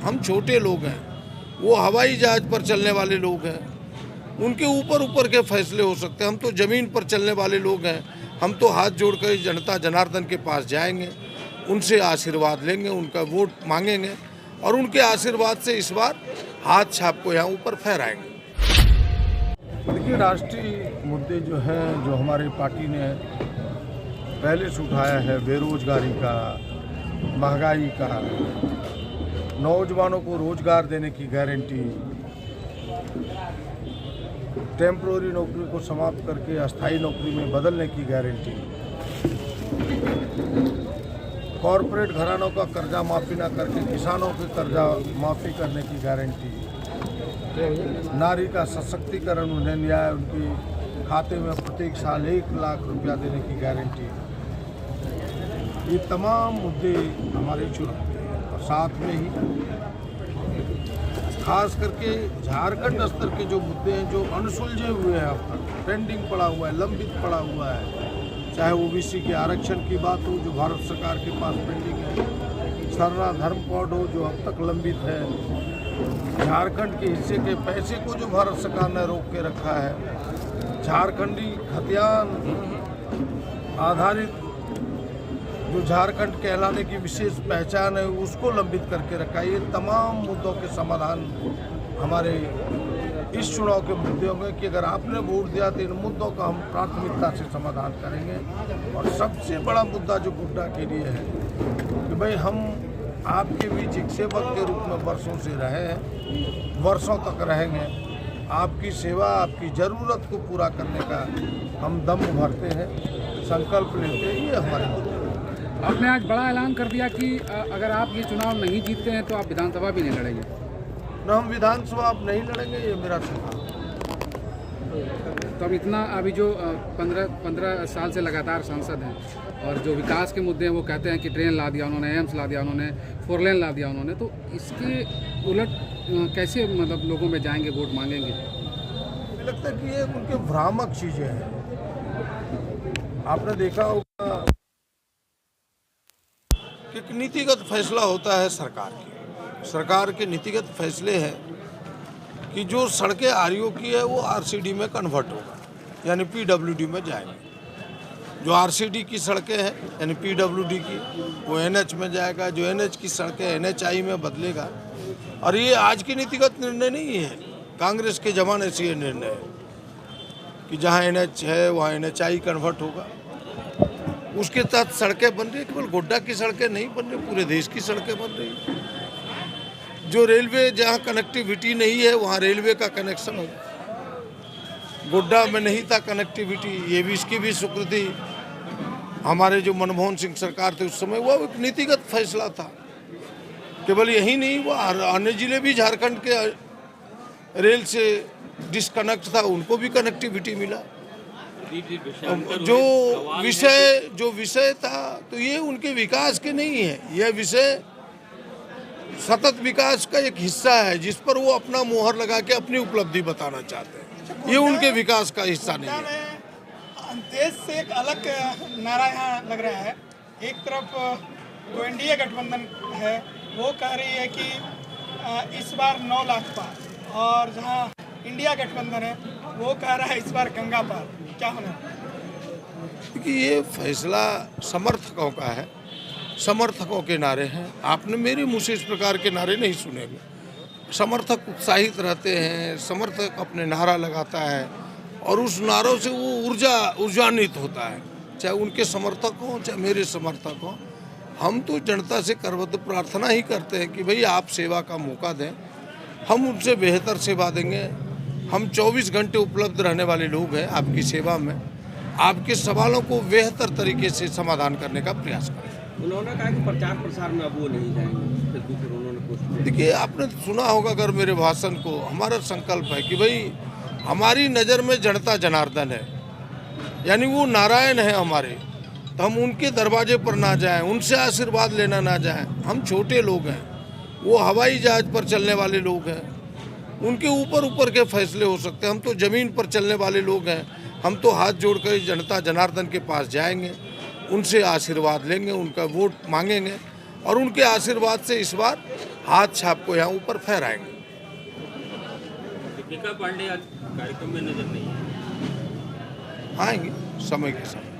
हम छोटे लोग हैं, वो हवाई जहाज पर चलने वाले लोग हैं, उनके ऊपर के फैसले हो सकते हैं। हम तो ज़मीन पर चलने वाले लोग हैं, हम तो हाथ जोड़कर जनता जनार्दन के पास जाएंगे, उनसे आशीर्वाद लेंगे, उनका वोट मांगेंगे और उनके आशीर्वाद से इस बार हाथ छाप को यहाँ ऊपर फहराएंगे। देखिए, राष्ट्रीय मुद्दे जो हैं, जो हमारी पार्टी ने पहले से उठाया है, बेरोजगारी का, महंगाई का, नौजवानों को रोजगार देने की गारंटी, टेम्पोररी नौकरी को समाप्त करके अस्थायी नौकरी में बदलने की गारंटी, कॉरपोरेट घरानों का कर्जा माफ़ी न करके किसानों के कर्जा माफ़ी करने की गारंटी, नारी का सशक्तिकरण, उन्हें न्याय, उनके खाते में प्रत्येक साल 1 लाख रुपया देने की गारंटी, ये तमाम मुद्दे हमारे चुनाव के हैं। और साथ में ही खास करके झारखंड स्तर के जो मुद्दे हैं, जो अनसुलझे हुए हैं, अब तक पेंडिंग पड़ा हुआ है, लंबित पड़ा हुआ है, चाहे ओबीसी के आरक्षण की बात हो जो भारत सरकार के पास पेंडिंग है, सरना धर्म कोड हो जो अब तक लंबित है, झारखंड के हिस्से के पैसे को जो भारत सरकार ने रोक के रखा है, झारखंडी खतियान आधारित जो झारखंड कहलाने की विशेष पहचान है उसको लंबित करके रखा है। ये तमाम मुद्दों के समाधान हमारे इस चुनाव के मुद्दे होंगे कि अगर आपने वोट दिया तो इन मुद्दों का हम प्राथमिकता से समाधान करेंगे। और सबसे बड़ा मुद्दा जो गोड्डा के लिए है कि भाई हम आपके बीच एक सेवक के रूप में वर्षों से रहे हैं, वर्षों तक रहेंगे, आपकी सेवा, आपकी ज़रूरत को पूरा करने का हम दम भरते हैं, संकल्प लेते हैं। ये हमारे मुद्दे। आपने आज बड़ा ऐलान कर दिया कि अगर आप ये चुनाव नहीं जीतते हैं तो आप विधानसभा भी नहीं लड़ेंगे। न हम विधानसभा अब नहीं लड़ेंगे, ये मेरा सिद्धांत। तो अब इतना अभी जो 15 साल से लगातार सांसद हैं और जो विकास के मुद्दे हैं वो कहते हैं कि ट्रेन ला दिया उन्होंने, एम्स ला दिया उन्होंने, 4 लेन ला दिया उन्होंने, तो इसके उलट कैसे मतलब लोगों में जाएंगे, वोट मांगेंगे? मुझे लगता है कि ये उनके भ्रामक चीज़ें हैं। आपने देखा होगा कि नीतिगत फैसला होता है सरकार के नीतिगत फैसले हैं कि जो सड़कें आरईओ की है वो आरसीडी में कन्वर्ट होगा, यानी पीडब्ल्यूडी में जाएंगे। जो आरसीडी की सड़कें हैं यानी पीडब्ल्यूडी की, वो एनएच में जाएगा। जो एनएच की सड़कें एनएचआई में बदलेगा। और ये आज की नीतिगत निर्णय नहीं है, कांग्रेस के ज़माने से ये निर्णय है कि जहाँ एनएच है वहाँ एनएचआई कन्वर्ट होगा। उसके तहत सड़कें बन रही, केवल गोड्डा की सड़कें नहीं बन रही, पूरे देश की सड़कें बन रही। जो रेलवे, जहाँ कनेक्टिविटी नहीं है वहाँ रेलवे का कनेक्शन हो। गोड्डा में नहीं था कनेक्टिविटी, ये भी, इसकी भी स्वीकृति हमारे जो मनमोहन सिंह सरकार थे उस समय, वो एक नीतिगत फैसला था। केवल यही नहीं, वो अन्य जिले भी झारखंड के रेल से डिस्कनेक्ट था, उनको भी कनेक्टिविटी मिला। जो विषय था तो ये उनके विकास के नहीं है, यह विषय सतत विकास का एक हिस्सा है जिस पर वो अपना मोहर लगा के अपनी उपलब्धि बताना चाहते हैं। ये उनके विकास का हिस्सा नहीं है। देश से एक अलग नारा यहाँ लग रहा है। एक तरफ जो एनडीए गठबंधन है वो कह रही है कि इस बार 9 लाख पार, और जहाँ इंडिया गठबंधन है वो कह रहा है इस बार गंगा पार। क्या होना? देखिए, ये फैसला समर्थकों का है, समर्थकों के नारे हैं। आपने मेरे मुँह से इस प्रकार के नारे नहीं सुने। समर्थक उत्साहित रहते हैं, समर्थक अपने नारा लगाता है और उस नारों से वो ऊर्जान्वित होता है, चाहे उनके समर्थक हों चाहे मेरे समर्थक हों। हम तो जनता से करबद्ध प्रार्थना ही करते हैं कि भाई आप सेवा का मौका दें, हम उनसे बेहतर सेवा देंगे। हम 24 घंटे उपलब्ध रहने वाले लोग हैं आपकी सेवा में, आपके सवालों को बेहतर तरीके से समाधान करने का प्रयास करें। उन्होंने कहा कि प्रचार प्रसार में अब वो नहीं जाएंगे, फेसबुक पर उन्होंने पोस्ट। देखिए, आपने सुना होगा अगर मेरे भाषण को, हमारा संकल्प है कि भाई हमारी नज़र में जनता जनार्दन है, यानी वो नारायण है हमारे, तो हम उनके दरवाजे पर ना जाएं, उनसे आशीर्वाद लेना ना जाएं। हम छोटे लोग हैं, वो हवाई जहाज पर चलने वाले लोग हैं, उनके ऊपर के फैसले हो सकते हैं। हम तो ज़मीन पर चलने वाले लोग हैं, हम तो हाथ जोड़कर जनता जनार्दन के पास जाएंगे, उनसे आशीर्वाद लेंगे, उनका वोट मांगेंगे और उनके आशीर्वाद से इस बार हाथ छाप को यहाँ ऊपर फहराएंगे। दीपिका पांडे आज कार्यक्रम में नजर नहीं है। आएंगे समय के साथ।